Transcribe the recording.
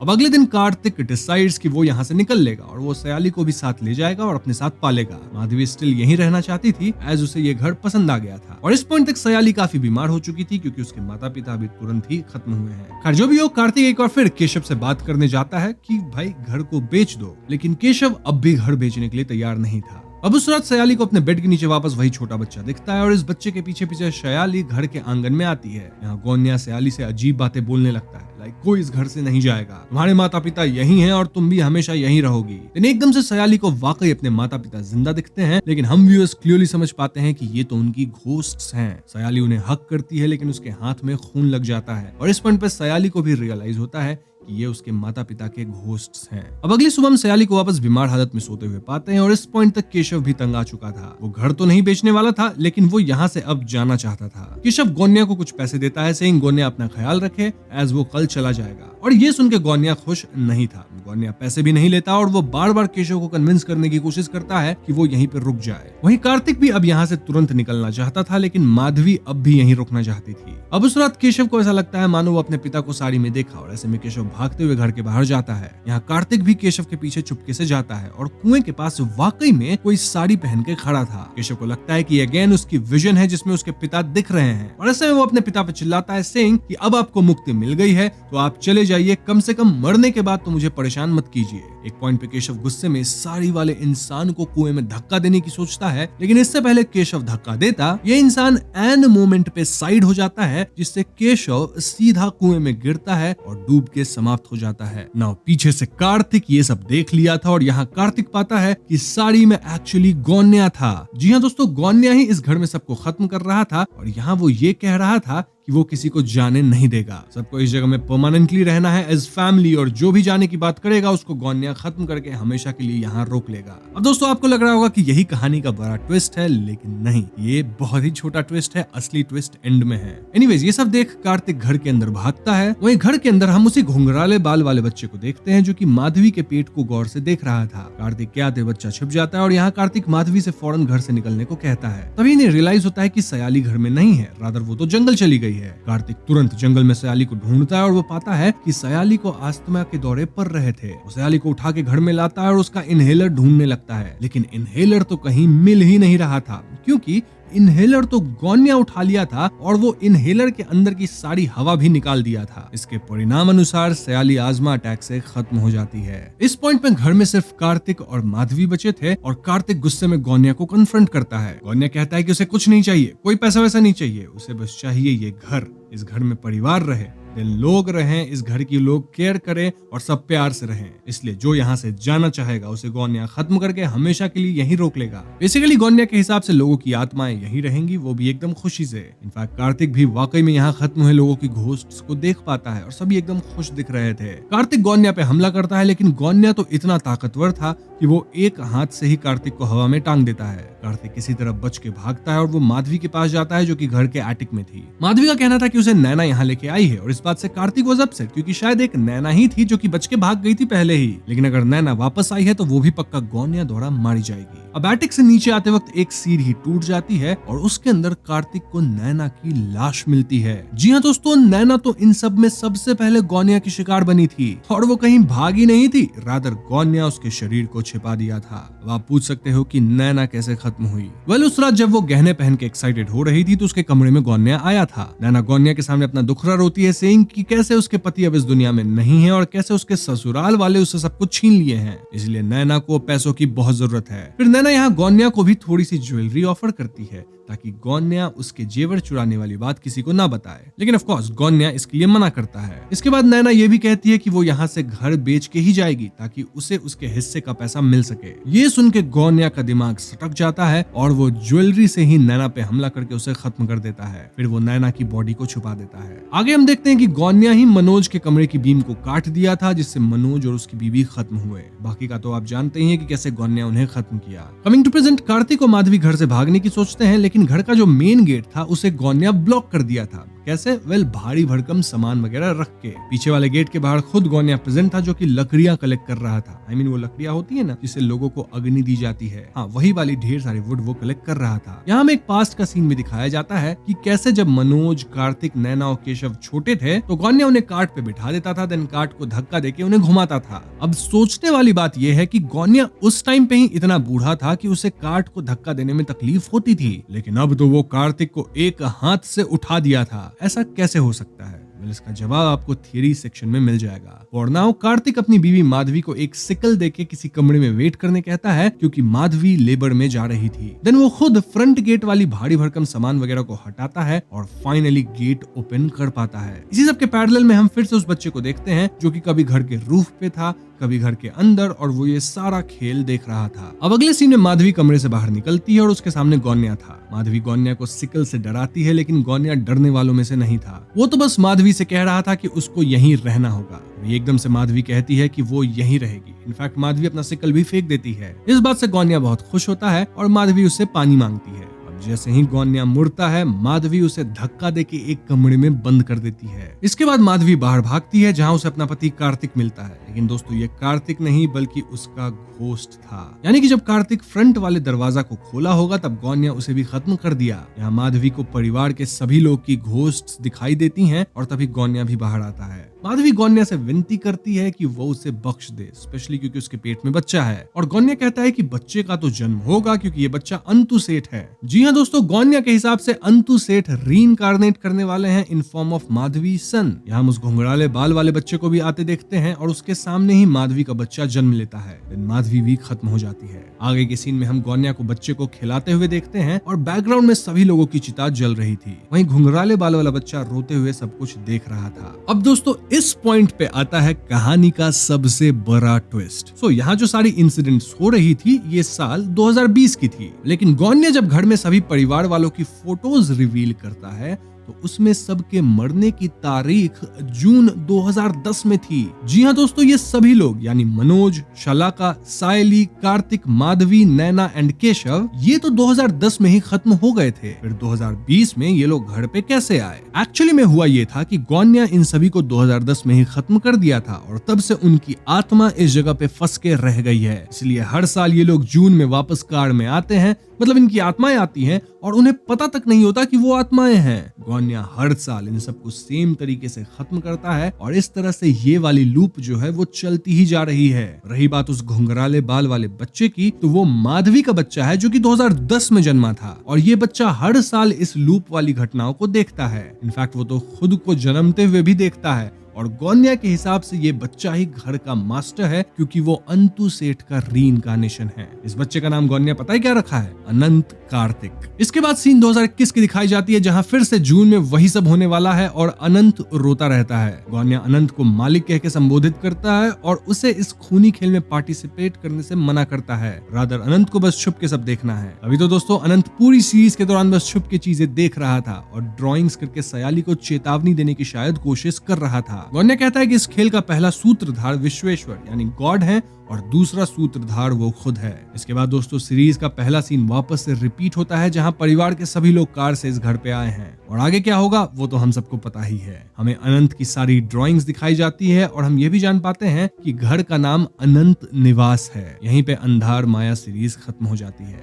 अब अगले दिन कार्तिक डिसाइड्स कि वो यहाँ से निकल लेगा और वो सयाली को भी साथ ले जाएगा और अपने साथ पालेगा। माधवी स्टिल यहीं रहना चाहती थी एज उसे ये घर पसंद आ गया था और इस पॉइंट तक सयाली काफी बीमार हो चुकी थी क्योंकि उसके माता पिता अभी तुरंत ही खत्म हुए हैं। खैर जो भी हो, कार्तिक एक बार फिर केशव से बात करने जाता है कि भाई घर को बेच दो, लेकिन केशव अब भी घर बेचने के लिए तैयार नहीं था। अब उस रात सयाली को अपने बेड के नीचे वापस वही छोटा बच्चा दिखता है और इस बच्चे के पीछे पीछे सयाली घर के आंगन में आती है। यहाँ गोन्या सयाली से अजीब बातें बोलने लगता है, लाइक कोई इस घर से नहीं जाएगा, तुम्हारे माता पिता यही हैं और तुम भी हमेशा यहीं रहोगी। लेकिन एकदम से सयाली को वाकई अपने माता पिता जिंदा दिखते हैं, लेकिन हम व्यूअर्स क्लियरली समझ पाते हैं कि ये तो उनकी घोस्ट्स हैं। सयाली उन्हें हक करती है लेकिन उसके हाथ में खून लग जाता है और इस पॉइंट पे सयाली को भी रियलाइज होता है कि ये उसके माता पिता के घोस्ट्स हैं। अब अगली सुबह हम सयाली को वापस बीमार हालत में सोते हुए पाते हैं और इस पॉइंट तक केशव भी तंग आ चुका था। वो घर तो नहीं बेचने वाला था लेकिन वो यहाँ से अब जाना चाहता था। केशव गोन्या को कुछ पैसे देता है, सेइंग गोन्या अपना ख्याल रखे एज वो कल चला जाएगा और ये सुन के गोन्या खुश नहीं था। गोन्या पैसे भी नहीं लेता और वो बार बार केशव को कन्विंस करने की कोशिश करता है कि वो यहीं पर रुक जाए। वहीं कार्तिक भी अब यहाँ से तुरंत निकलना चाहता था लेकिन माधवी अब भी यहीं रुकना चाहती थी। अब उस रात केशव को ऐसा लगता है मानो वो अपने पिता को साड़ी में देखा और ऐसे में केशव भागते हुए घर के बाहर जाता है। यहाँ कार्तिक भी केशव के पीछे चुपके से जाता है और कुएं के पास वाकई में कोई साड़ी पहन के खड़ा था। केशव को लगता है कि अगेन उसकी विजन है जिसमें उसके पिता दिख रहे हैं और ऐसे में वो अपने पिता पर चिल्लाता है, सेइंग कि अब आपको मुक्ति मिल गई है तो आप चले जाइए, कम से कम मरने के बाद तो मुझे परेशान मत कीजिए। एक पॉइंट पे केशव गुस्से में साड़ी वाले इंसान को कुएं में धक्का देने की सोचता है, लेकिन इससे पहले केशव धक्का देता ये इंसान एन मोमेंट पे साइड हो जाता है जिससे केशव सीधा कुएं में गिरता है और डूब के समाप्त हो जाता है। नाउ पीछे से कार्तिक ये सब देख लिया था और यहाँ कार्तिक पाता है कि साड़ी में एक्चुअली गोन्या था। जी हाँ दोस्तों, गोन्या ही इस घर में सबको खत्म कर रहा था और यहाँ वो ये कह रहा था कि वो किसी को जाने नहीं देगा, सबको इस जगह में परमानेंटली रहना है एज फैमिली और जो भी जाने की बात करेगा उसको गोन्या खत्म करके हमेशा के लिए यहाँ रोक लेगा। अब दोस्तों आपको लग रहा होगा कि यही कहानी का बड़ा ट्विस्ट है, लेकिन नहीं, ये बहुत ही छोटा ट्विस्ट है, असली ट्विस्ट एंड में है। एनीवेज ये सब देख कार्तिक घर के अंदर भागता है। वहीं घर के अंदर हम उसी घुंघराले बाल वाले बच्चे को देखते हैं जो कि माधवी के पेट को गौर से देख रहा था। कार्तिक के आते बच्चा छिप जाता है और यहाँ कार्तिक माधवी से फौरन घर से निकलने को कहता है। तभी इन्हें रियलाइज होता है कि सयाली घर में नहीं है, रादर वो तो जंगल चली गई है। कार्तिक तुरंत जंगल में सयाली को ढूंढता है और वो पाता है कि सयाली को अस्थमा के दौरे पड़ रहे थे। वो सयाली को उठा के घर में लाता है और उसका इनहेलर ढूंढने लगता है, लेकिन इनहेलर तो कहीं मिल ही नहीं रहा था क्योंकि इनहेलर तो गोन्या उठा लिया था और वो इनहेलर के अंदर की सारी हवा भी निकाल दिया था। इसके परिणाम अनुसार सयाली आजमा अटैक से खत्म हो जाती है। इस पॉइंट पे घर में सिर्फ कार्तिक और माधवी बचे थे और कार्तिक गुस्से में गोन्या को कन्फ्रंट करता है। गोन्या कहता है कि उसे कुछ नहीं चाहिए, कोई पैसा वैसा नहीं चाहिए, उसे बस चाहिए ये घर, इस घर में परिवार रहे, लोग रहें, इस घर की लोग केयर करें और सब प्यार से रहें। इसलिए जो यहाँ से जाना चाहेगा उसे गोन्या खत्म करके हमेशा के लिए यहीं रोक लेगा। बेसिकली गोन्या के हिसाब से लोगों की आत्माएं यहीं रहेंगी, वो भी एकदम खुशी से। इनफैक्ट कार्तिक भी वाकई में यहाँ खत्म हुए लोगों की घोस्ट्स को देख पाता है और सभी एकदम खुश दिख रहे थे। कार्तिक गोन्या पे हमला करता है लेकिन गोन्या तो इतना ताकतवर था कि वो एक हाथ से ही कार्तिक को हवा में टांग देता है। कार्तिक किसी तरह बच के भागता है और वो माधवी के पास जाता है जो कि घर के एटिक में थी। माधवी का कहना था कि उसे नैना यहाँ लेके आई है और इस बात से कार्तिक वाज अपसेट क्योंकि शायद एक नैना ही थी जो कि बच के भाग गई थी पहले ही, लेकिन अगर नैना वापस आई है तो वो भी पक्का गोन्या द्वारा मारी जाएगी। अब एटिक से नीचे आते वक्त एक सीढ़ी टूट जाती है और उसके अंदर कार्तिक को नैना की लाश मिलती है। जी हाँ दोस्तों, नैना तो इन सब में सबसे पहले गोन्या की शिकार बनी थी और वो कहीं भागी नहीं थी, रादर गोन्या उसके शरीर को छिपा दिया था। अब आप पूछ सकते हो कि नैना कैसे खत्म हुई। वेल उस रात जब वो गहने पहन के एक्साइटेड हो रही थी तो उसके कमरे में गोन्या आया था। नैना गोन्या के सामने अपना दुखड़ा रोती है, सेइंग कि कैसे उसके पति अब इस दुनिया में नहीं है और कैसे उसके ससुराल वाले उससे सब कुछ छीन लिए हैं, इसलिए नैना को पैसों की बहुत जरूरत है। फिर नैना यहाँ गोन्या को भी थोड़ी सी ज्वेलरी ऑफर करती है ताकि गोन्या उसके जेवर चुराने वाली बात किसी को ना बताए, लेकिन ऑफ कोर्स गोन्या इसके लिए मना करता है। इसके बाद नैना ये भी कहती है कि वो यहाँ से घर बेच के ही जाएगी ताकि उसे उसके हिस्से का पैसा मिल सके। ये सुन के गोन्या का दिमाग सटक जाता है और वो ज्वेलरी से ही नैना पे हमला करके उसे खत्म कर देता है। फिर वो नैना की बॉडी को छुपा देता है। आगे हम देखते हैं कि गोन्या ही मनोज के कमरे की बीम को काट दिया था जिससे मनोज और उसकी बीवी खत्म हुए। बाकी का तो आप जानते ही हैं कि कैसे गोन्या उन्हें खत्म किया। कमिंग टू प्रेजेंट, कार्तिक और माधवी घर से भागने की सोचते हैं लेकिन घर का जो मेन गेट था उसे गोन्या ब्लॉक कर दिया था। कैसे? वेल भारी भरकम सामान वगैरह रख के। पीछे वाले गेट के बाहर खुद गोन्या प्रेजेंट था जो कि लकड़ियां कलेक्ट कर रहा था। वो लकड़ियां होती है ना जिससे लोगों को अग्नि दी जाती है, हाँ वही वाली ढेर सारी वुड वो कलेक्ट कर रहा था। यहाँ में एक पास्ट का सीन भी दिखाया जाता है कि कैसे जब मनोज, कार्तिक, नैना और केशव छोटे थे तो गौन्या उन्हें कार्ट पे बिठा देता था, देन कार्ट को धक्का देके उन्हें घुमाता था। अब सोचने वाली बात यह है कि गौन्या उस टाइम पे ही इतना बूढ़ा था कि उसे कार्ट को धक्का देने में तकलीफ होती थी, लेकिन अब तो वो कार्तिक को एक हाथ से उठा दिया था। ऐसा कैसे हो सकता है? इसका जवाब आपको थियरी सेक्शन में मिल जाएगा। और नाउ कार्तिक अपनी बीवी माधवी को एक सिकल देके किसी कमरे में वेट करने कहता है क्योंकि माधवी लेबर में जा रही थी। देन वो खुद फ्रंट गेट वाली भारी भरकम सामान वगैरह को हटाता है और फाइनली गेट ओपन कर पाता है। इसी सब के पैरेलल में हम फिर से उस बच्चे को देखते हैं जो कि कभी घर के रूफ पे था, कभी घर के अंदर, और वो ये सारा खेल देख रहा था। अब अगले सीन में माधवी कमरे से बाहर निकलती है और उसके सामने गौन्या था। माधवी गौन्या को सिकल से डराती है, लेकिन गौन्या डरने वालों में से नहीं था। वो तो बस माधवी से कह रहा था कि उसको यहीं रहना होगा। एकदम से माधवी कहती है कि वो यहीं रहेगी। इनफैक्ट माधवी अपना सिकल भी फेंक देती है। इस बात से गौन्या बहुत खुश होता है और माधवी उससे पानी मांगती है। जैसे ही गौन्या मुड़ता है, माधवी उसे धक्का देके एक कमरे में बंद कर देती है। इसके बाद माधवी बाहर भागती है जहां उसे अपना पति कार्तिक मिलता है। लेकिन दोस्तों ये कार्तिक नहीं बल्कि उसका घोस्ट था। यानी कि जब कार्तिक फ्रंट वाले दरवाजा को खोला होगा तब गौन्या उसे भी खत्म कर दिया। यहाँ माधवी को परिवार के सभी लोग की घोस्ट दिखाई देती हैं और तभी गौन्या भी बाहर आता है। माधवी गौन्या से विनती करती है कि वो उसे बख्श दे, स्पेशली क्योंकि उसके पेट में बच्चा है। और गौन्या कहता है कि बच्चे का तो जन्म होगा क्योंकि ये बच्चा अंतु सेठ है। जी हाँ दोस्तों, गौन्या के हिसाब से अंतु सेठ रीइंकार्नेट करने वाले हैं इन फॉर्म ऑफ माधवी सन। यहाँ हम उस घुंघराले बाल वाले बच्चे को भी आते देखते हैं और उसके सामने ही माधवी का बच्चा जन्म लेता है। माधवी भी खत्म हो जाती है। आगे के सीन में हम गौन्या को बच्चे को खिलाते हुए देखते हैं और बैकग्राउंड में सभी लोगों की चिता जल रही थी। वहीं घुंघराले बाल वाला बच्चा रोते हुए सब कुछ देख रहा था। अब दोस्तों इस पॉइंट पे आता है कहानी का सबसे बड़ा ट्विस्ट। यहाँ जो सारी इंसिडेंट्स हो रही थी ये साल 2020 की थी, लेकिन गौन्या जब घर में सभी परिवार वालों की फोटोज रिवील करता है तो उसमें सबके मरने की तारीख जून 2010 में थी। जी हाँ दोस्तों, ये सभी लोग यानी मनोज, शलाका, सायली, कार्तिक, माधवी, नैना एंड केशव ये तो 2010 में ही खत्म हो गए थे। फिर 2020 में ये लोग घर पे कैसे आए? एक्चुअली में हुआ ये था कि गौन्या इन सभी को 2010 में ही खत्म कर दिया था और तब से उनकी आत्मा इस जगह पे फंस के रह गई है। इसलिए हर साल ये लोग जून में वापस कार में आते हैं, मतलब इनकी आत्माएं आती हैं और उन्हें पता तक नहीं होता कि वो आत्माएं हैं। गौन्या हर साल इन सबको सेम तरीके से खत्म करता है और इस तरह से ये वाली लूप जो है वो चलती ही जा रही है। रही बात उस घुंघराले बाल वाले बच्चे की, तो वो माधवी का बच्चा है जो कि 2010 में जन्मा था और ये बच्चा हर साल इस लूप वाली घटनाओं को देखता है। इनफैक्ट वो तो खुद को जन्मते हुए भी देखता है और गौन्या के हिसाब से ये बच्चा ही घर का मास्टर है क्योंकि वो अंतु सेठ का रीइंकार्नेशन है। इस बच्चे का नाम गौन्या पता है क्या रखा है? अनंत कार्तिक। इसके बाद सीन 2021 की दिखाई जाती है जहां फिर से जून में वही सब होने वाला है और अनंत रोता रहता है। गौन्या अनंत को मालिक कह के संबोधित करता है और उसे इस खूनी खेल में पार्टिसिपेट करने से मना करता है। रादर अनंत को बस छुप के सब देखना है। अभी तो दोस्तों अनंत पूरी सीरीज के दौरान बस छुप के चीजें देख रहा था और ड्रॉइंग्स करके सयाली को चेतावनी देने की शायद कोशिश कर रहा था। गौन्या कहता है कि इस खेल का पहला सूत्रधार विश्वेश्वर यानी गॉड है और दूसरा सूत्रधार वो खुद है। इसके बाद दोस्तों सीरीज का पहला सीन वापस से रिपीट होता है जहां परिवार के सभी लोग कार से इस घर पे आए हैं और आगे क्या होगा वो तो हम सबको पता ही है। हमें अनंत की सारी ड्राइंग्स दिखाई जाती है और हम ये भी जान पाते हैं कि घर का नाम अनंत निवास है। यहीं पे अंधार माया सीरीज खत्म हो जाती है।